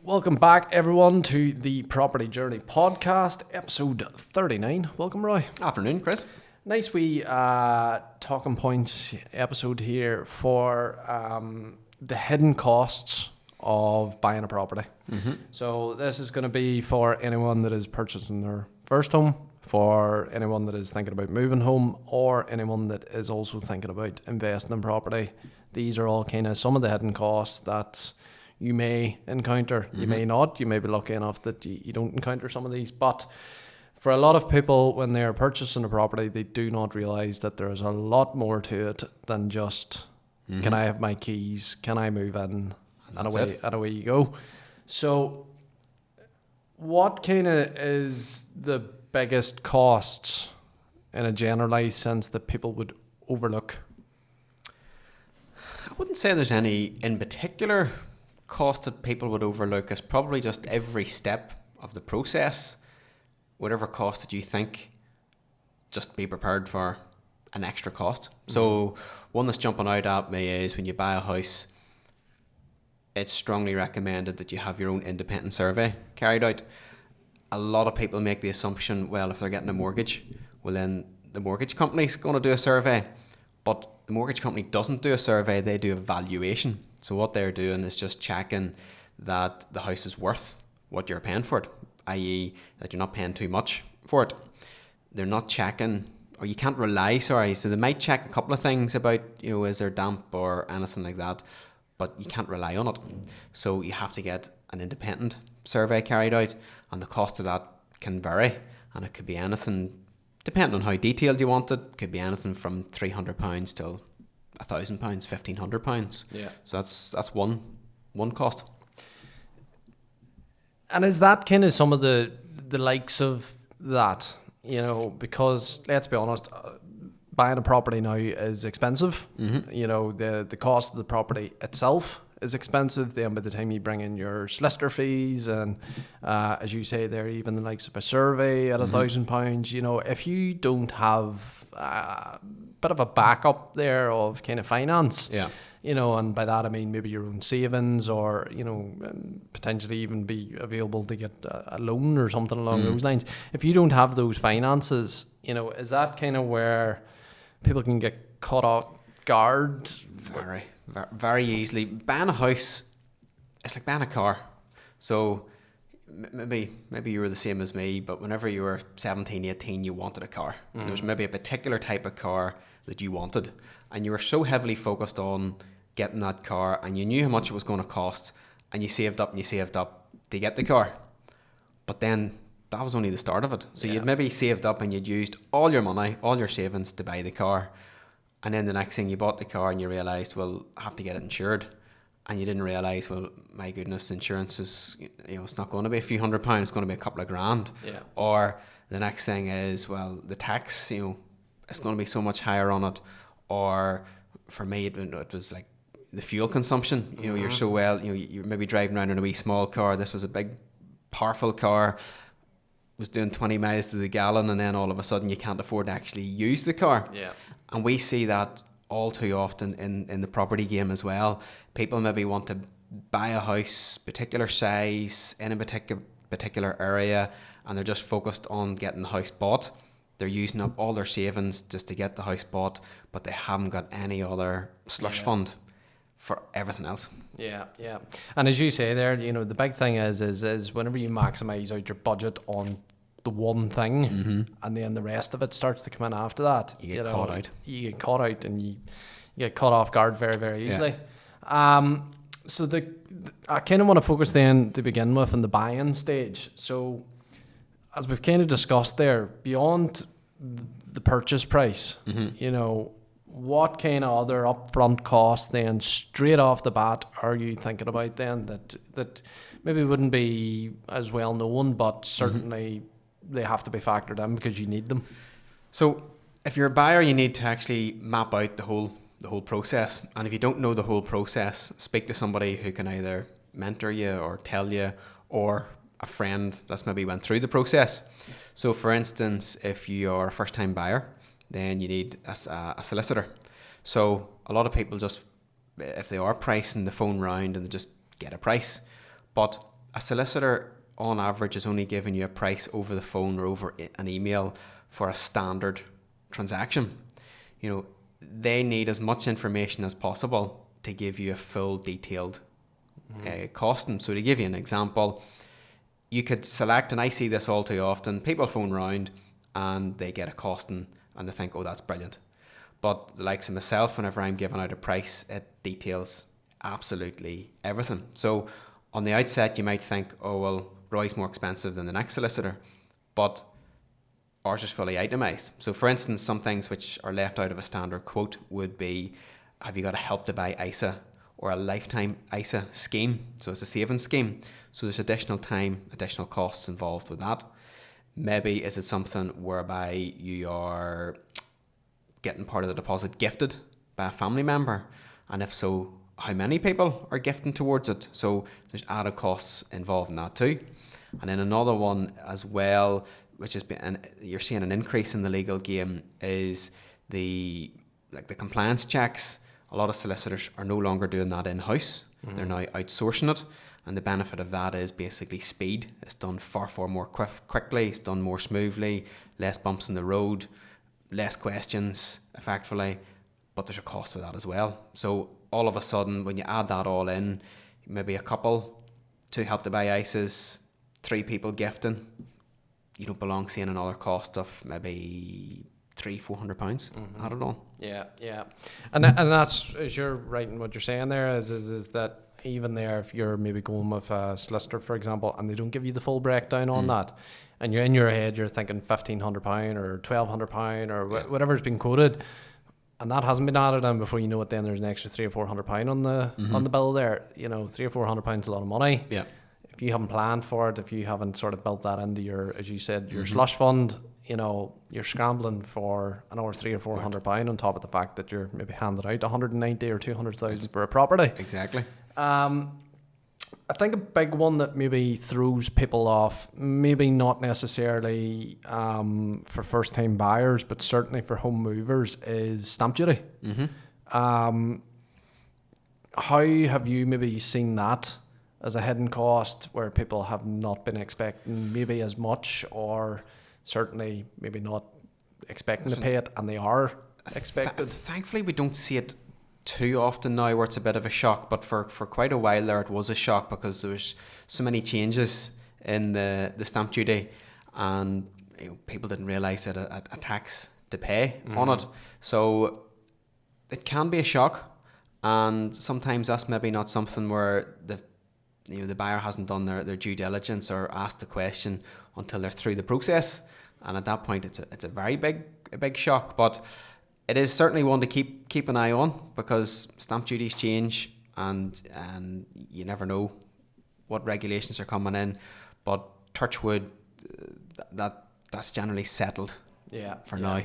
Welcome back, everyone, to the Property Journey podcast, episode 39. Welcome, Roy. Afternoon, Chris. Nice wee talking points episode here for the hidden costs of buying a property. So this is going to be for anyone that is purchasing their first home, for anyone that is thinking about moving home, or anyone that is also thinking about investing in property. These are all kind of some of the hidden costs that you may encounter. You may not. You may be lucky enough that you don't encounter some of these. But for a lot of people, when they are purchasing a property, they do not realise that there is a lot more to it than just, can I have my keys? Can I move in? And away you go. So what kind of is the biggest costs in a generalised sense that people would overlook? I wouldn't say there's any in particular cost that people would overlook. It's probably just every step of the process, whatever cost that you think, just be prepared for an extra cost. So one that's jumping out at me is when you buy a house, it's strongly recommended that you have your own independent survey carried out. A lot of people make the assumption, well, if they're getting a mortgage, well then the mortgage company's going to do a survey. But the mortgage company doesn't do a survey, they do a valuation. So what they're doing is just checking that the house is worth what you're paying for it, i.e. that you're not paying too much for it. They're not checking, or you can't rely, so they might check a couple of things about, is there damp or anything like that, but you can't rely on it. So you have to get an independent survey carried out, and the cost of that can vary, and it could be anything, depending on how detailed you want it, could be anything from £300 till £1,000, £1,500. Yeah. So that's one cost. And is that kind of some of the likes of that? Because let's be honest, buying a property now is expensive. The cost of the property itself is expensive. Then by the time you bring in your solicitor fees and as you say there, even the likes of a survey at £1,000, if you don't have a bit of a backup there of kind of finance, and by that I mean maybe your own savings or potentially even be available to get a loan or something along those lines. If you don't have those finances, is that kind of where people can get caught off guard? Very easily. Buying a house, it's like buying a car. So maybe you were the same as me, but whenever you were 17, 18, you wanted a car. There was maybe a particular type of car that you wanted, and you were so heavily focused on getting that car, and you knew how much it was going to cost, and you saved up to get the car. But then that was only the start of it. So you'd maybe saved up and you'd used all your money, all your savings to buy the car. And then the next thing, you bought the car and you realised, well, I have to get it insured. And you didn't realise, well, my goodness, insurance is, it's not going to be a few £100, it's going to be a couple of grand. Yeah. Or the next thing is, well, the tax, it's going to be so much higher on it. Or for me, it was like the fuel consumption. You're so you're maybe driving around in a wee small car. This was a big, powerful car, was doing 20 miles to the gallon, and then all of a sudden you can't afford to actually use the car. Yeah. And we see that all too often in the property game as well. People maybe want to buy a house, particular size, in a particular area, and they're just focused on getting the house bought. They're using up all their savings just to get the house bought, but they haven't got any other slush fund for everything else. Yeah. And as you say there, the big thing is whenever you maximise out your budget on the one thing, and then the rest of it starts to come in after that, you get caught out. You get caught out, and you get caught off guard very, very easily. So I kind of want to focus then to begin with on the buy-in stage. So as we've kind of discussed there, beyond the purchase price, what kind of other upfront costs then straight off the bat are you thinking about then that maybe wouldn't be as well known, but certainly they have to be factored in because you need them? So if you're a buyer, you need to actually map out the whole process. And if you don't know the whole process, speak to somebody who can either mentor you or tell you, or a friend that's maybe went through the process. So for instance, if you're a first time buyer, then you need a solicitor. So a lot of people just, if they are pricing the phone round and they just get a price. But a solicitor on average is only giving you a price over the phone or over an email for a standard transaction. You know, they need as much information as possible to give you a full detailed costing. So to give you an example, you could select, and I see this all too often, people phone round and they get a costing and they think, oh, that's brilliant. But the likes of myself, whenever I'm giving out a price, it details absolutely everything. So on the outset, you might think, oh, well, Roy's more expensive than the next solicitor, but ours is fully itemised. So for instance, some things which are left out of a standard quote would be, have you got a help to buy ISA or a lifetime ISA scheme? So it's a savings scheme. So there's additional time, additional costs involved with that. Maybe is it something whereby you are getting part of the deposit gifted by a family member? And if so, how many people are gifting towards it? So there's added costs involved in that too. And then another one as well, which has been, and you're seeing an increase in the legal game, is the compliance checks. A lot of solicitors are no longer doing that in-house. They're now outsourcing it. And the benefit of that is basically speed. It's done far more quickly. It's done more smoothly, less bumps in the road, less questions, effectively. But there's a cost with that as well. So all of a sudden, when you add that all in, maybe a couple, 2 help to buy ISAs, 3 people gifting, you don't belong seeing another cost of maybe £300-400 added on. Yeah. And that's, as you're writing what you're saying there, is that even there, if you're maybe going with a solicitor, for example, and they don't give you the full breakdown on that, and you're in your head, you're thinking £1,500 or £1,200 or whatever's been quoted, and that hasn't been added in before you know it, then there's an extra £300-400 on the bill there. You know, £300-400 is a lot of money. Yeah. If you haven't planned for it, if you haven't sort of built that into your, as you said, your slush fund, you know, you're scrambling for another £300-400 on top of the fact that you're maybe handed out 190 or 200,000 for a property. Exactly. I think a big one that maybe throws people off, maybe not necessarily for first-time buyers, but certainly for home movers, is stamp duty. How have you maybe seen that as a hidden cost where people have not been expecting maybe as much, or certainly maybe not expecting to pay it and they are expected? Thankfully, we don't see it too often now where it's a bit of a shock, but for quite a while there it was a shock because there was so many changes in the stamp duty, and people didn't realise that a tax to pay on it. So it can be a shock, and sometimes that's maybe not something where the buyer hasn't done their due diligence or asked the question until they're through the process, and at that point it's a very big shock. But it is certainly one to keep an eye on, because stamp duties change and you never know what regulations are coming in. But touch wood, that's generally settled for now.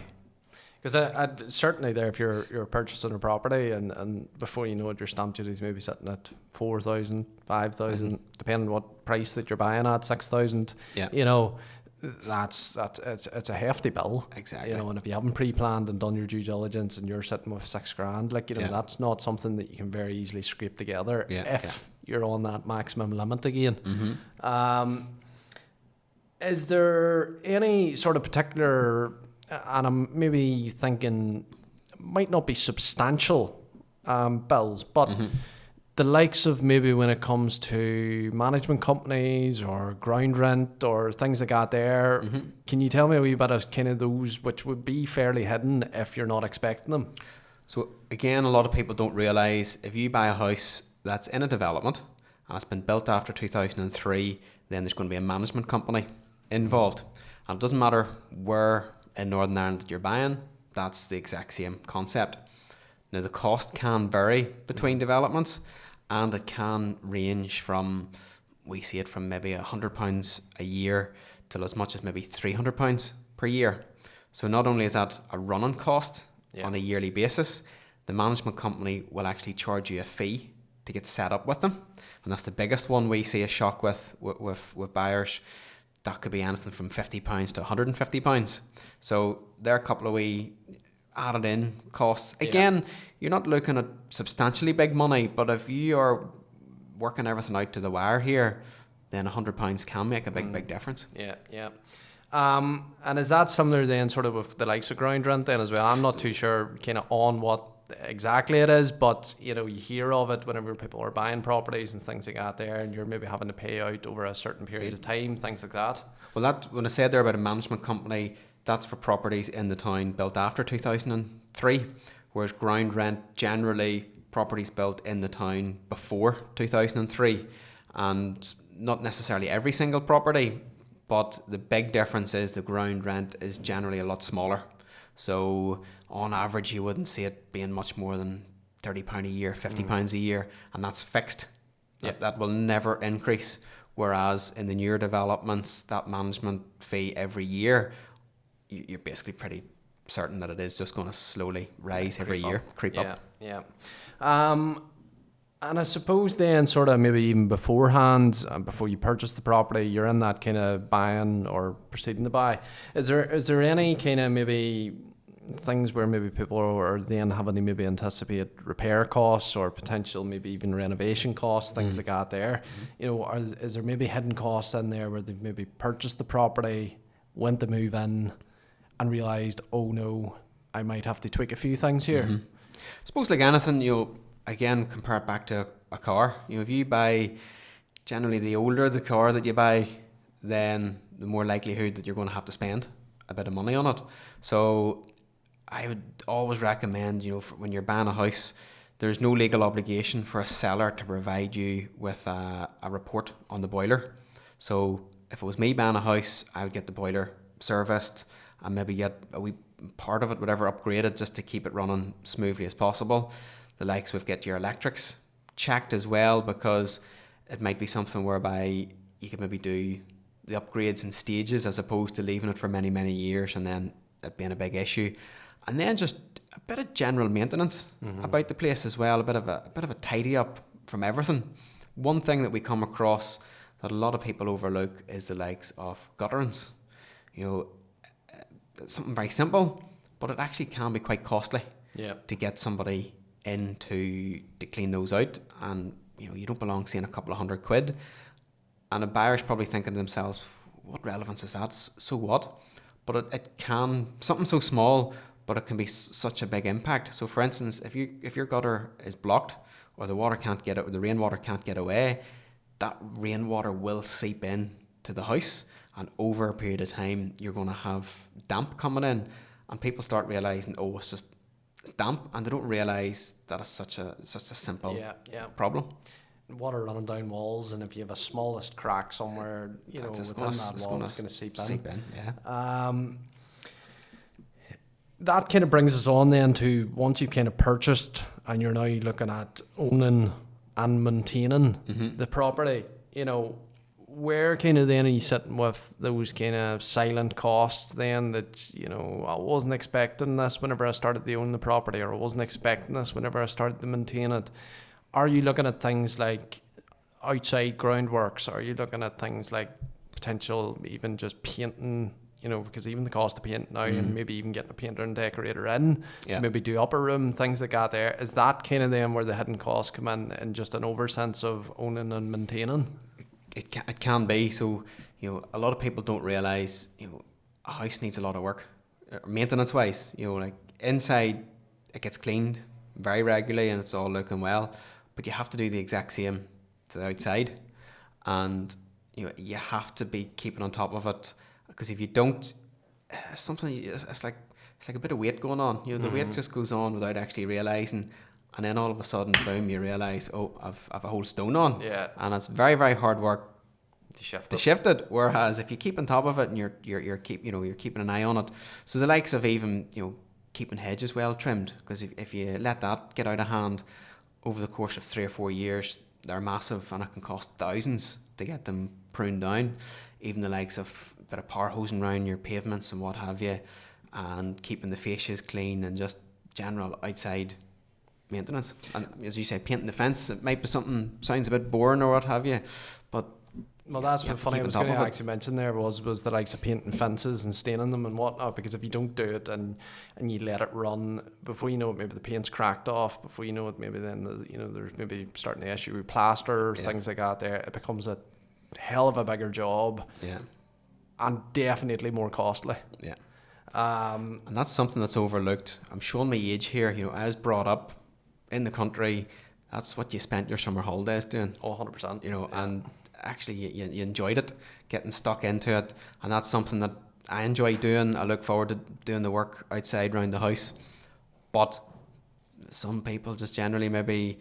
Because I'd certainly there, if you're purchasing a property and before you know it, your stamp duty is maybe sitting at 4,000, 5,000, depending on what price that you're buying at, 6,000. Yeah. You know, it's a hefty bill. Exactly. You know, and if you haven't pre-planned and done your due diligence and you're sitting with $6,000, like, you know, that's not something that you can very easily scrape together if you're on that maximum limit again. Is there any sort of particular, and I'm maybe thinking might not be substantial bills, but the likes of maybe when it comes to management companies or ground rent or things like that there, can you tell me a wee bit of kind of those which would be fairly hidden if you're not expecting them? So again, a lot of people don't realise if you buy a house that's in a development and it's been built after 2003, then there's going to be a management company involved. And it doesn't matter where in Northern Ireland that you're buying, that's the exact same concept. Now the cost can vary between developments, and it can range from, we see it from maybe £100 a year till as much as maybe £300 per year. So not only is that a running cost on a yearly basis, the management company will actually charge you a fee to get set up with them. And that's the biggest one we see a shock with buyers. That could be anything from £50 to £150. So there are a couple of wee added in costs. Again, you're not looking at substantially big money, but if you are working everything out to the wire here, then £100 can make a big difference. Yeah, yeah. And is that similar then sort of with the likes of ground rent then as well? I'm not too sure kind of on what exactly it is, but you know, you hear of it whenever people are buying properties and things like that there, and you're maybe having to pay out over a certain period of time, things like that. Well, that when I said there about a management company, that's for properties in the town built after 2003, whereas ground rent generally properties built in the town before 2003, and not necessarily every single property, but the big difference is the ground rent is generally a lot smaller. So on average, you wouldn't see it being much more than £30 a year, £50 a year, and that's fixed. That will never increase. Whereas in the newer developments, that management fee every year, you're basically pretty certain that it is just going to slowly rise every year, creep up. Yeah. And I suppose then sort of maybe even beforehand, before you purchase the property, you're in that kind of buying or proceeding to buy. Is there any kind of maybe things where maybe people are then having to maybe anticipate repair costs or potential maybe even renovation costs, things like that there? You know, is there maybe hidden costs in there where they've maybe purchased the property, went to move in and realised, oh no, I might have to tweak a few things here? I suppose like anything, you know, again, compare it back to a car. You know, if you buy, generally the older the car that you buy, then the more likelihood that you're going to have to spend a bit of money on it. So I would always recommend, you know, when you're buying a house, there's no legal obligation for a seller to provide you with a report on the boiler. So if it was me buying a house, I would get the boiler serviced and maybe get a wee part of it, whatever, upgraded just to keep it running smoothly as possible. The likes of get your electrics checked as well, because it might be something whereby you could maybe do the upgrades in stages as opposed to leaving it for many years and then it being a big issue. And then just a bit of general maintenance about the place as well, a bit of a tidy up from everything. One thing that we come across that a lot of people overlook is the likes of gutterings. You know, something very simple, but it actually can be quite costly to get somebody in to clean those out, and you know, you don't belong seeing a couple of £100, and a buyer's probably thinking to themselves, what relevance is that? So what? But it can, something so small, but it can be such a big impact. So for instance, if your gutter is blocked, or the water can't get out, the rainwater can't get away, that rainwater will seep in to the house, and over a period of time you're going to have damp coming in, and people start realising, oh, it's damp, and they don't realise that it's such a simple problem. Water running down walls, and if you have a smallest crack somewhere, you know, within that wall, it's going to seep in. That kind of brings us on then to, once you've kind of purchased and you're now looking at owning and maintaining the property, you know, where kind of then are you sitting with those kind of silent costs then that, you know, I wasn't expecting this whenever I started to own the property, or I wasn't expecting this whenever I started to maintain it? Are you looking at things like outside groundworks? Are you looking at things like potential even just painting, you know, because even the cost of paint now and maybe even getting a painter and decorator in to maybe do upper room, things like that there. Is that kind of then where the hidden costs come in just an oversense of owning and maintaining? It can be. So, you know, a lot of people don't realise, you know, a house needs a lot of work, maintenance wise. You know, like inside it gets cleaned very regularly and it's all looking well, but you have to do the exact same to the outside, and you know, you have to be keeping on top of it, because if you don't, it's like a bit of weight going on. You know, the weight just goes on without actually realising. And then all of a sudden, boom, you realise, oh, I've a whole stone on. Yeah. And it's very hard work to shift it. Whereas if you keep on top of it and you're keeping an eye on it. So the likes of even, you know, keeping hedges well trimmed, because if you let that get out of hand over the course of 3 or 4 years, they're massive and it can cost thousands to get them pruned down. Even the likes of a bit of power hosing around your pavements and what have you, and keeping the fascias clean, and just general outside maintenance. And as you say, painting the fence, it might be something sounds a bit boring or what have you, but well, that's what funny I was going to actually mention there was the likes of painting fences and staining them and whatnot, because if you don't do it and you let it run, before you know it, maybe the paint's cracked off, before you know it, maybe then there's maybe starting to issue with plaster or things like that there. It becomes a hell of a bigger job. Yeah. And definitely more costly. Yeah. And that's something that's overlooked. I'm showing my age here. I was brought up in the country. That's what you spent your summer holidays doing. Oh, 100%. And actually you enjoyed it, getting stuck into it. And that's something that I enjoy doing. I look forward to doing the work outside around the house. But some people just generally, maybe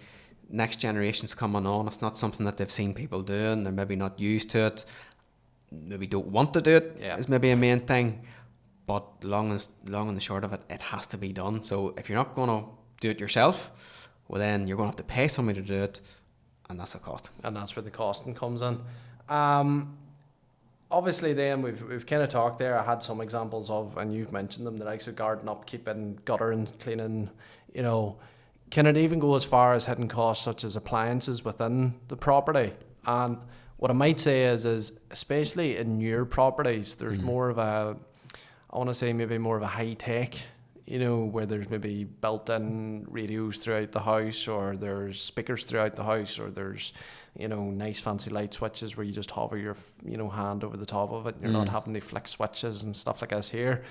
next generation's coming on, it's not something that they've seen people doing. They're maybe not used to it. Maybe don't want to do it, is maybe a main thing. But long and the short of it, it has to be done. So if you're not going to do it yourself, well then you're going to have to pay somebody to do it, and that's a cost. And that's where the costing comes in. Obviously then we've kind of talked there. I had some examples of, and you've mentioned them, the likes of garden upkeep and gutter and cleaning. Can it even go as far as hidden costs such as appliances within the property? And what I might say is especially in newer properties, there's more of a, I want to say maybe more of a high tech, where there's maybe built-in radios throughout the house, or there's speakers throughout the house, or there's, nice fancy light switches where you just hover your, hand over the top of it. And you're not having to flick switches and stuff like this here.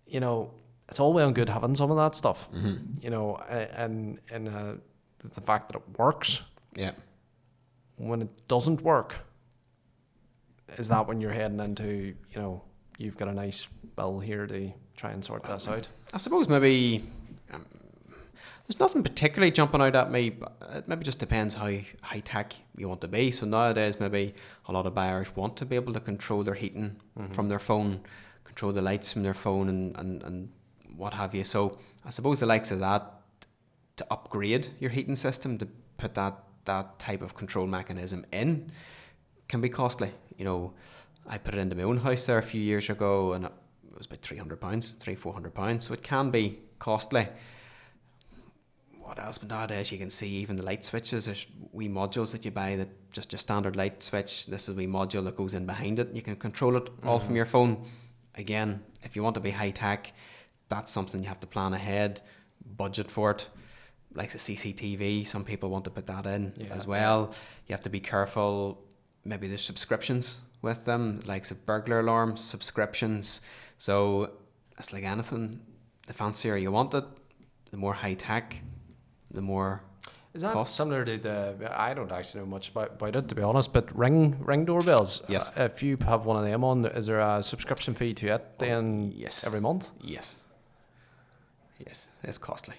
It's all well and good having some of that stuff, and the fact that it works. Yeah. When it doesn't work, is that when you're heading into, you've got a nice bill here to try and sort this out? I suppose maybe there's nothing particularly jumping out at me, but it maybe just depends how high tech you want to be. So nowadays maybe a lot of buyers want to be able to control their heating from their phone, control the lights from their phone and what have you. So I suppose the likes of that, to upgrade your heating system, to put that type of control mechanism in, can be costly. I put it into my own house there a few years ago, and it was about £300, so it can be costly. What else? But nowadays you can see even the light switches. There's wee modules that you buy, that just your standard light switch. This is a wee module that goes in behind it. You can control it all from your phone. Again, if you want to be high tech, that's something you have to plan ahead, budget for it. Like the CCTV, some people want to put that in as well. You have to be careful. Maybe there's subscriptions with them, likes of burglar alarms, subscriptions. So it's like anything, the fancier you want it, the more high tech, the more Is that cost. similar to the, I don't actually know much about it, to be honest, but ring doorbells? Yes. If you have one of them on, is there a subscription fee to it then every month? Yes, it's costly.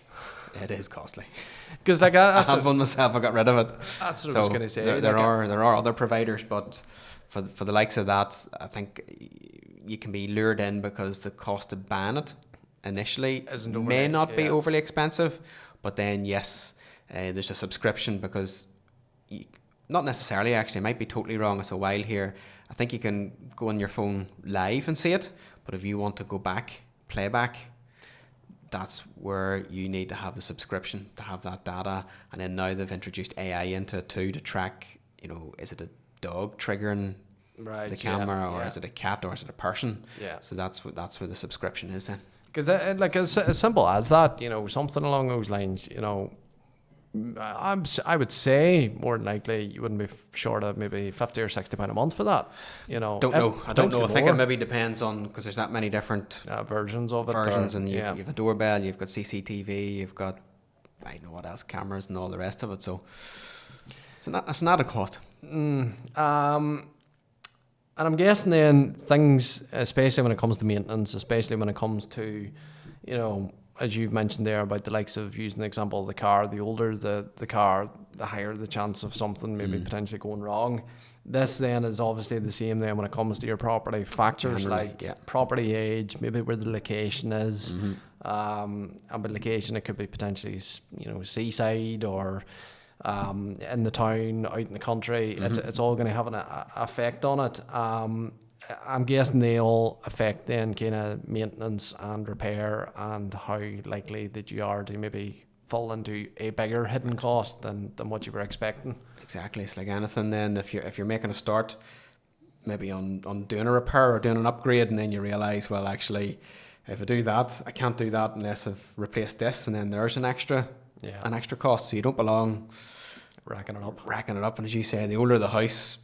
It is costly. Because I have one myself. I got rid of it. That's what I was going to say. There are other providers, but for the likes of that, I think you can be lured in because the cost of buying it initially may not be overly expensive, but then there's a subscription because not necessarily, actually, it might be totally wrong. It's a while here. I think you can go on your phone live and see it, but if you want to go back, playback, that's where you need to have the subscription to have that data. And then now they've introduced AI into it too, to track, is it a dog triggering the camera, or is it a cat, or is it a person? So that's where the subscription is then. Because like as simple as that, something along those lines, I would say more than likely you wouldn't be short of maybe £50 or £60 a month for that. I don't know. I think it maybe depends on, because there's that many different versions of it. And you have a doorbell, you've got CCTV, you've got I don't know what else, cameras and all the rest of it. So it's not a cost. And I'm guessing then things, especially when it comes to maintenance, especially when it comes to, as you've mentioned there about the likes of, using the example of the car, the older the car, the higher the chance of something maybe potentially going wrong. This then is obviously the same then when it comes to your property factors, property age, maybe where the location is. And by location it could be potentially, seaside or in the town, out in the country. It's all going to have an effect on it. I'm guessing they all affect then kind of maintenance and repair, and how likely that you are to maybe fall into a bigger hidden cost than what you were expecting. Exactly. It's like anything then. If you're making a start maybe on doing a repair or doing an upgrade, and then you realise, well, actually, if I do that, I can't do that unless I've replaced this, and then there's an extra cost. So you don't belong racking it up. And as you say, the older the house,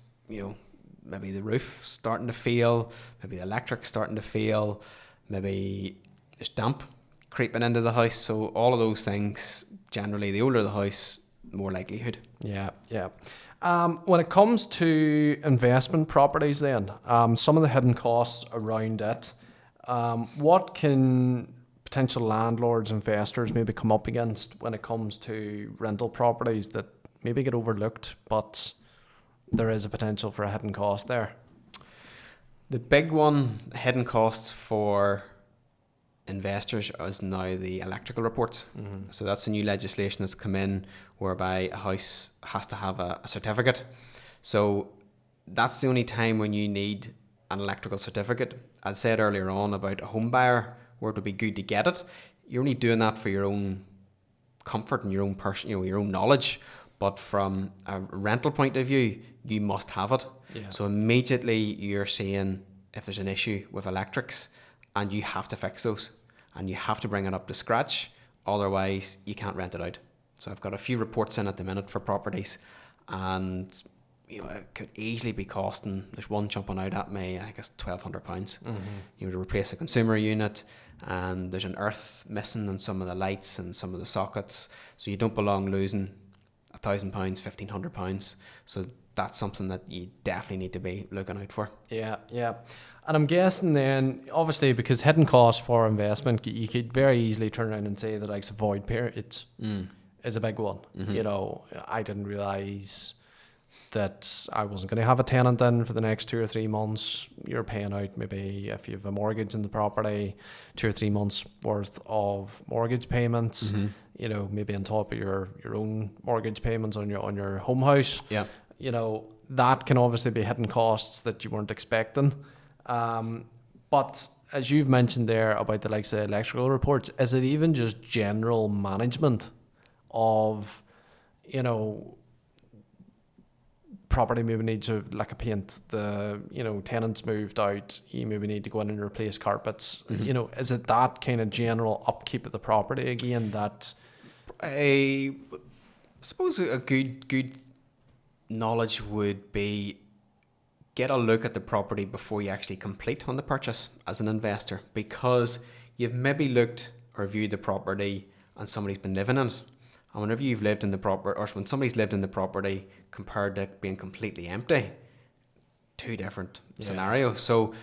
maybe the roof starting to fail, maybe the electric's starting to fail, maybe there's damp creeping into the house. So all of those things, generally, the older the house, more likelihood. Yeah. When it comes to investment properties then, some of the hidden costs around it, what can potential landlords, investors maybe come up against when it comes to rental properties that maybe get overlooked, but there is a potential for a hidden cost there? The big one, hidden costs for investors, is now the electrical reports. So that's the new legislation that's come in whereby a house has to have a certificate. So that's the only time when you need an electrical certificate. I said earlier on about a home buyer where it would be good to get it. You're only doing that for your own comfort and your own your own knowledge. But from a rental point of view, you must have it. Yeah. So immediately you're seeing if there's an issue with electrics, and you have to fix those, and you have to bring it up to scratch. Otherwise, you can't rent it out. So I've got a few reports in at the minute for properties, and it could easily be costing. There's one jumping out at me. I think it's £1,200. To replace a consumer unit, and there's an earth missing in some of the lights and some of the sockets. So you don't belong losing £1,000, £1,500. So that's something that you definitely need to be looking out for. Yeah. And I'm guessing then, obviously, because hidden costs for investment, you could very easily turn around and say that like void periods is a big one. I didn't realise that I wasn't going to have a tenant in for the next 2 or 3 months. You're paying out maybe, if you have a mortgage in the property, 2 or 3 months worth of mortgage payments. Maybe on top of your own mortgage payments on your home house. Yeah. That can obviously be hidden costs that you weren't expecting. But as you've mentioned there about the likes of electrical reports, is it even just general management of, property maybe needs a paint, tenants moved out, you maybe need to go in and replace carpets. Is it that kind of general upkeep of the property again that... I suppose a good knowledge would be get a look at the property before you actually complete on the purchase as an investor, because you've maybe looked or viewed the property and somebody's been living in it. And whenever you've lived in the property, or when somebody's lived in the property compared to it being completely empty, two different scenarios. So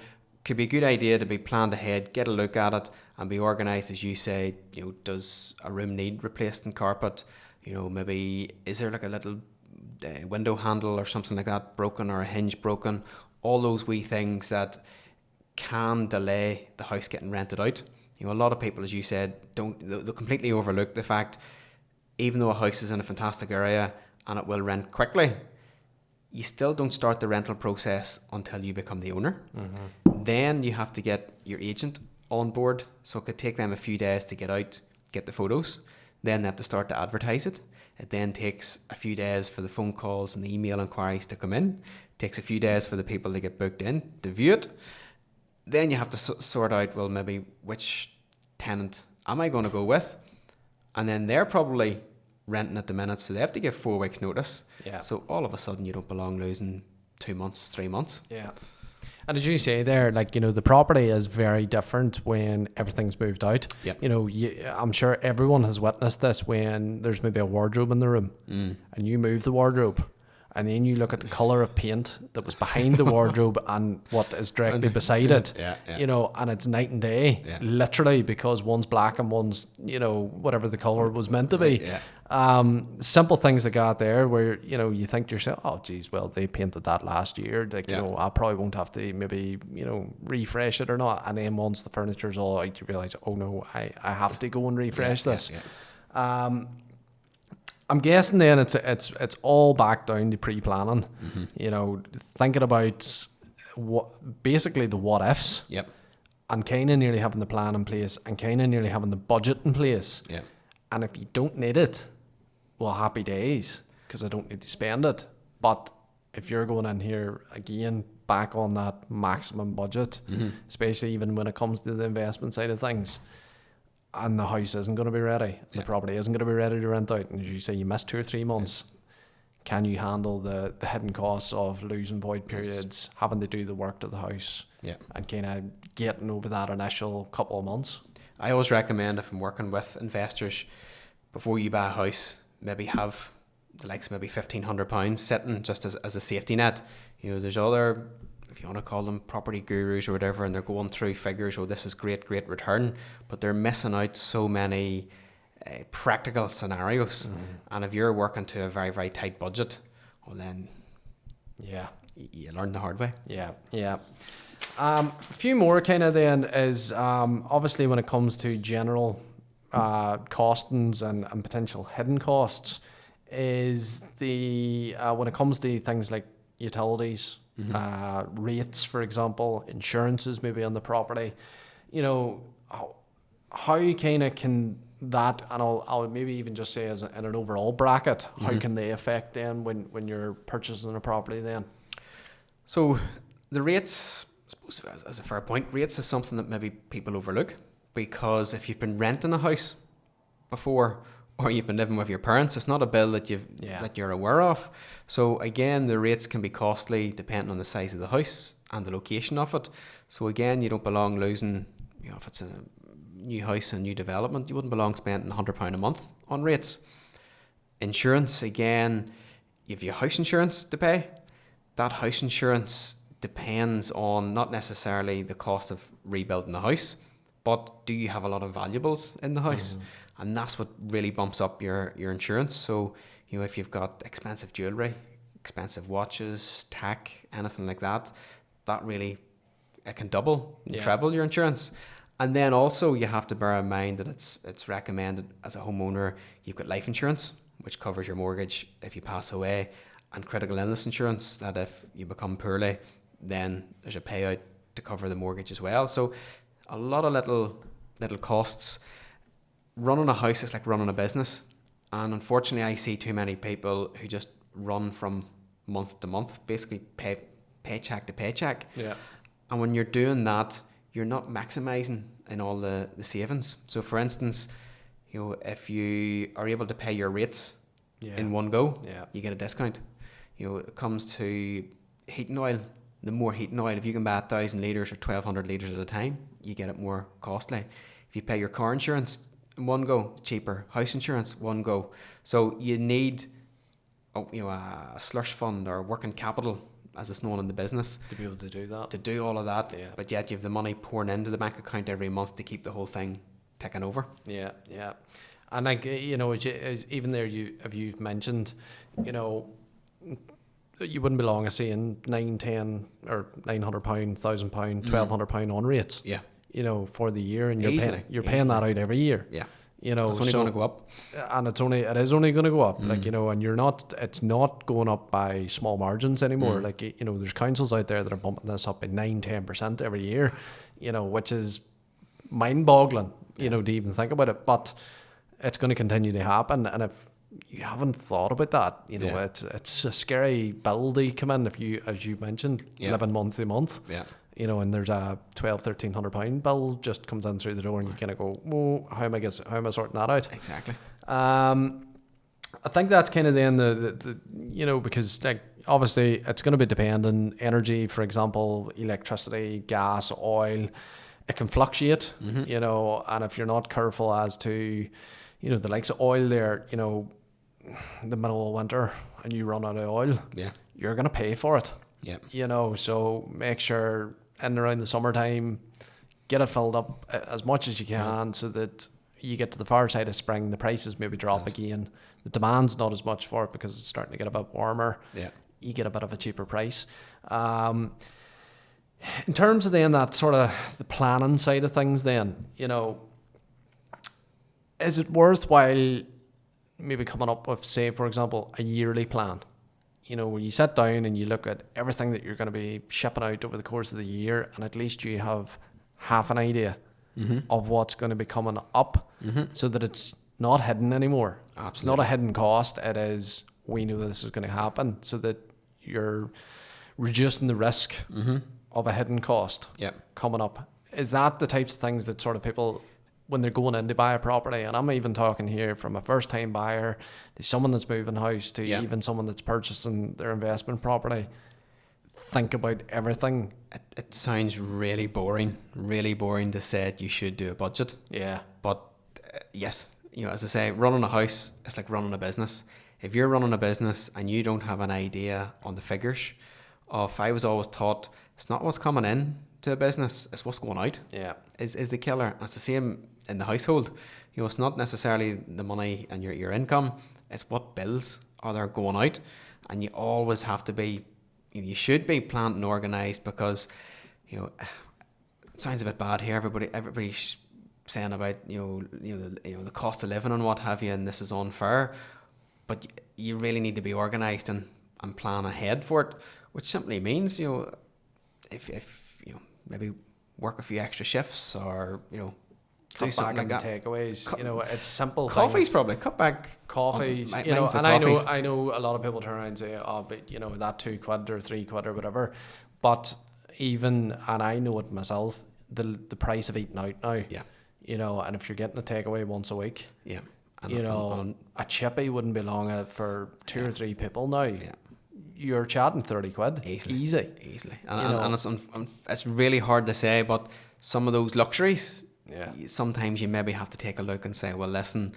could be a good idea to be planned ahead, get a look at it, and be organised, as you say. Does a room need replaced in carpet? Maybe is there like a little window handle or something like that broken, or a hinge broken? All those wee things that can delay the house getting rented out. A lot of people, as you said, they'll completely overlook the fact, even though a house is in a fantastic area and it will rent quickly, you still don't start the rental process until you become the owner. Then you have to get your agent on board, so it could take them a few days to get the photos. Then they have to start to advertise it. It then takes a few days for the phone calls and the email inquiries to come in. It takes a few days for the people to get booked in to view it. Then you have to sort out, well, maybe which tenant am I going to go with? And then they're probably renting at the minute, so they have to give 4 weeks notice. Yeah. So all of a sudden you don't belong losing 2 months, 3 months. Yeah. And did you say there, the property is very different when everything's moved out? Yep. I'm sure everyone has witnessed this when there's maybe a wardrobe in the room and you move the wardrobe, and then you look at the colour of paint that was behind the wardrobe and what is directly beside it, and it's night and day, literally, because one's black and one's, whatever the colour was meant to be. Simple things that got there where, you think to yourself, oh, geez, well, they painted that last year. I probably won't have to maybe, refresh it or not. And then once the furniture's all out, you realise, oh no, I have to go and refresh this. I'm guessing then it's all back down to pre-planning. Thinking about basically the what ifs. And kind of nearly having the plan in place and kind of nearly having the budget in place. And if you don't need it, well, happy days, because I don't need to spend it. But if you're going in here again, back on that maximum budget, especially even when it comes to the investment side of things, and the house isn't going to be ready, the property isn't going to be ready to rent out, and as you say, you miss 2 or 3 months, can you handle the hidden costs of losing void periods, having to do the work to the house, and kind of getting over that initial couple of months? I always recommend, if I'm working with investors, before you buy a house, maybe have the likes of maybe £1,500 sitting just as a safety net. You know, there's other, if you want to call them property gurus or whatever, and they're going through figures, oh, this is great return, but they're missing out so many practical scenarios. And if you're working to a very, very tight budget, well then you learn the hard way. A few more kind of then is obviously when it comes to general costings and potential hidden costs, is the when it comes to things like utilities, rates, for example, insurances maybe on the property, you know, how kind of can that, and I'll maybe even just say as in an overall bracket, how can they affect then when you're purchasing a property then? So the rates, I suppose, as a fair point, rates is something that maybe people overlook, because if you've been renting a house before, or you've been living with your parents, it's not a bill that that you're aware of. So again, the rates can be costly depending on the size of the house and the location of it. So again, you don't belong losing, you know, if it's a new house and new development, you wouldn't belong spending £100 a month on rates. Insurance, again, you have your house insurance to pay. That house insurance depends on not necessarily the cost of rebuilding the house, but do you have a lot of valuables in the house? And that's what really bumps up your insurance. So, you know, if you've got expensive jewellery, expensive watches, tack, anything like that, that really, it can double, treble your insurance. And then also you have to bear in mind that it's recommended as a homeowner, you've got life insurance, which covers your mortgage if you pass away, and critical illness insurance, that if you become poorly, then there's a payout to cover the mortgage as well. So a lot of little costs. Running a house is like running a business, and unfortunately I see too many people who just run from month to month, basically paycheck to paycheck. And when you're doing that, you're not maximising in all the savings. So for instance, you know, if you are able to pay your rates in one go, you get a discount. You know, it comes to heating oil, the more heating oil, if you can buy 1,000 litres or 1,200 litres at a time, you get it more costly. If you pay your car insurance in one go, cheaper. House insurance, one go. So you need a slush fund or working capital, as it's known in the business, to be able to do that. To do all of that, but yet you have the money pouring into the bank account every month to keep the whole thing ticking over. And like, you know, as even there, you've mentioned, you know, you wouldn't be long of seeing £900, or £900, £1,000, £1,200 on rates. You know, for the year, and you're paying that out every year. You know, it's only going to go up, and it is only going to go up. Like, you know, and it's not going up by small margins anymore. Like, you know, there's councils out there that are bumping this up by 9-10% every year. You know, which is mind-boggling. You know, to even think about it, but it's going to continue to happen. And if you haven't thought about that, you know, it's a scary bill to come in if you, as you mentioned, living month to month. You know, and there's a £1,200-1,300 bill just comes in through the door, and you kind of go, "Oh, how am I sorting that out?" Exactly. I think that's kind of then the you know, because like obviously it's going to be dependent. Energy, for example, electricity, gas, oil, it can fluctuate. You know, and if you're not careful as to, you know, the likes of oil there, you know, the middle of winter and you run out of oil, you're going to pay for it. You know, so make sure in and around the summertime, get it filled up as much as you can, so that you get to the far side of spring, the prices maybe drop again. The demand's not as much for it because it's starting to get a bit warmer. You get a bit of a cheaper price. In terms of then that sort of the planning side of things then, you know, is it worthwhile maybe coming up with, say, for example, a yearly plan? You know, where you sit down and you look at everything that you're going to be shipping out over the course of the year, and at least you have half an idea of what's going to be coming up, so that it's not hidden anymore. It's not a hidden cost. It is, we know that this is going to happen, so that you're reducing the risk of a hidden cost coming up. Is that the types of things that sort of people when they're going in to buy a property, and I'm even talking here from a first time buyer to someone that's moving house to even someone that's purchasing their investment property, think about everything. It sounds really boring to say you should do a budget. Yeah. But yes, as I say, running a house, it's like running a business. If you're running a business and you don't have an idea on the figures, I was always taught it's not what's coming in to a business, it's what's going out. Yeah. Is the killer. It's the same in the household. It's not necessarily the money and your income, it's what bills are there going out. And you always have to be, you should be planned and organised, because it sounds a bit bad here. Everybody's saying about the cost of living and what have you, and this is unfair. But you really need to be organised and plan ahead for it, which simply means if maybe work a few extra shifts, or do something like that. Takeaways, it's simple. Coffees things. Probably cut back. Coffees, and coffees. I know a lot of people turn around and say, oh, but that £2 or £3 or whatever. But even, and I know it myself, the price of eating out now. Yeah. And if you're getting a takeaway once a week. Yeah. A chippy wouldn't be long for 2 or 3 people now. Yeah. You're chatting £30 easily, and it's really hard to say, but some of those luxuries, sometimes you maybe have to take a look and say, well, listen,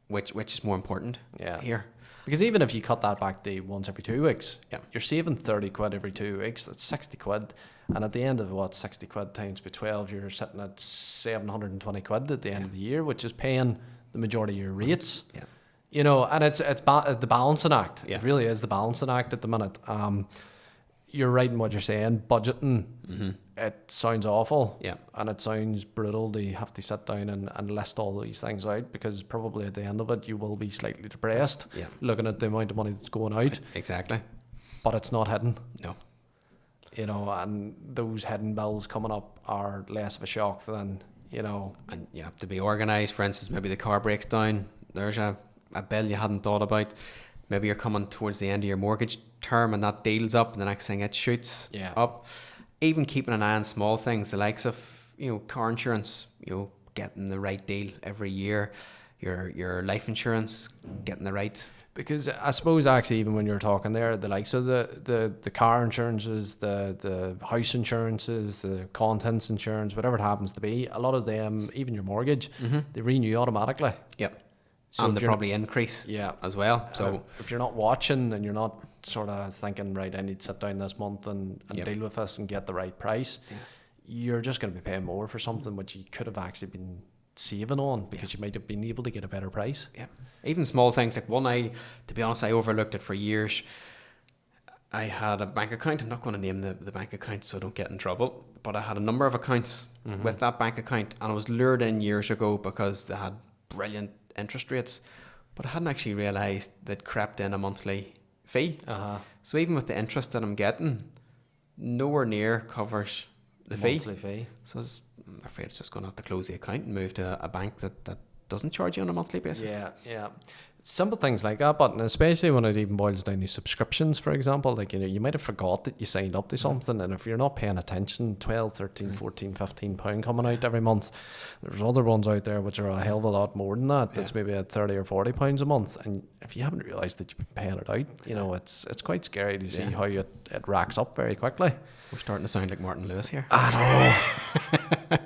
which is more important here? Because even if you cut that back to once every 2 weeks, you're saving £30 every 2 weeks. That's £60, and at the end of £60 times by 12, you're sitting at £720 at the end of the year, which is paying the majority of your rates. Yeah. And it's the balancing act. It really is the balancing act at the minute. You're right in what you're saying. Budgeting, it sounds awful, and it sounds brutal to have to sit down and list all these things out, because probably at the end of it you will be slightly depressed looking at the amount of money that's going out. Exactly. But it's not hidden. No. And those hidden bills coming up are less of a shock than, And you have to be organised. For instance, maybe the car breaks down. There's a bill you hadn't thought about. Maybe you're coming towards the end of your mortgage term and that deal's up, and the next thing it shoots up. Even keeping an eye on small things, the likes of car insurance, getting the right deal every year, your life insurance, getting the right. Because I suppose actually, even when you're talking there, the likes of the car insurances, the house insurances, the contents insurance, whatever it happens to be, a lot of them, even your mortgage, they renew automatically. Yep. So and they probably increase as well. So if you're not watching and you're not sort of thinking, right, I need to sit down this month and deal with this and get the right price, you're just going to be paying more for something which you could have actually been saving on, because you might have been able to get a better price. Yeah. Even small things like to be honest, I overlooked it for years. I had a bank account. I'm not going to name the bank account so I don't get in trouble, but I had a number of accounts with that bank account, and I was lured in years ago because they had brilliant interest rates, but I hadn't actually realised they'd crept in a monthly fee. So even with the interest that I'm getting, nowhere near covers the monthly fee. So I'm afraid it's just going to have to close the account and move to a bank that doesn't charge you on a monthly basis. Yeah. Simple things like that, but especially when it even boils down to subscriptions, for example, like, you might have forgot that you signed up to something, and if you're not paying attention, 12, 13, 14, 15 pound coming out every month. There's other ones out there which are a hell of a lot more than that. That's maybe at 30 or 40 pounds a month, and if you haven't realised that you've been paying it out, it's quite scary to see how it racks up very quickly. We're starting to sound like Martin Lewis here. I know.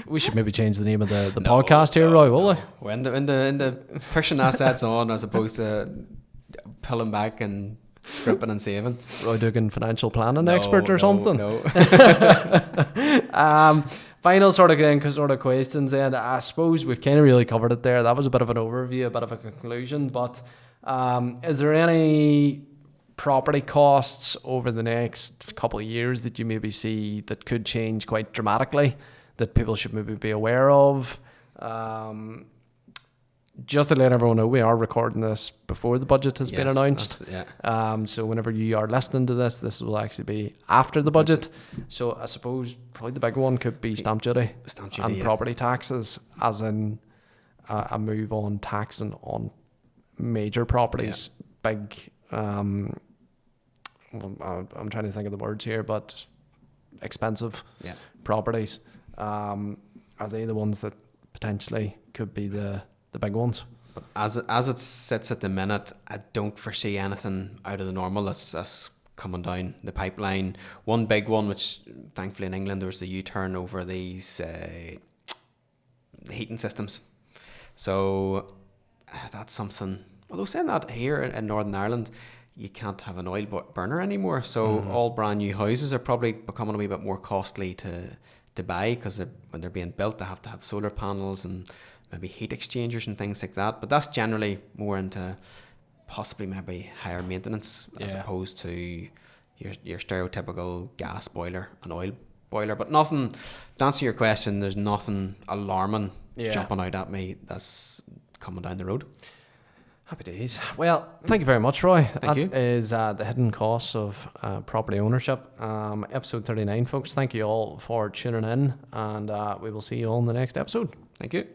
We should maybe change the name of the podcast here, Roy, will we? Well, in the pushing assets on as opposed to pulling back and scrimping and saving. Roy Dugan, financial planning expert or something? No. Final sort of questions then. I suppose we've kind of really covered it there. That was a bit of an overview, a bit of a conclusion, but is there any property costs over the next couple of years that you maybe see that could change quite dramatically, that people should maybe be aware of? Just to let everyone know, we are recording this before the budget has been announced. So whenever you are listening to this will actually be after the budget. So I suppose probably the big one could be stamp duty and property taxes, as in a move on taxing on major properties. Big, I'm trying to think of the words here, but expensive properties. Are they the ones that potentially could be the big ones. But as it sits at the minute, I don't foresee anything out of the normal that's coming down the pipeline. One big one, which thankfully in England there was the U-turn over these the heating systems. So that's something. Although saying that, here in Northern Ireland, you can't have an oil burner anymore. So all brand new houses are probably becoming a wee bit more costly to buy, because when they're being built, they have to have solar panels and maybe heat exchangers and things like that. But that's generally more into possibly maybe higher maintenance as opposed to your stereotypical gas boiler and oil boiler. But nothing, to answer your question, there's nothing alarming jumping out at me that's coming down the road. Happy days. Well, thank you very much, Roy. Thank you. That is the hidden costs of property ownership. Episode 39, folks. Thank you all for tuning in, and we will see you all in the next episode. Thank you.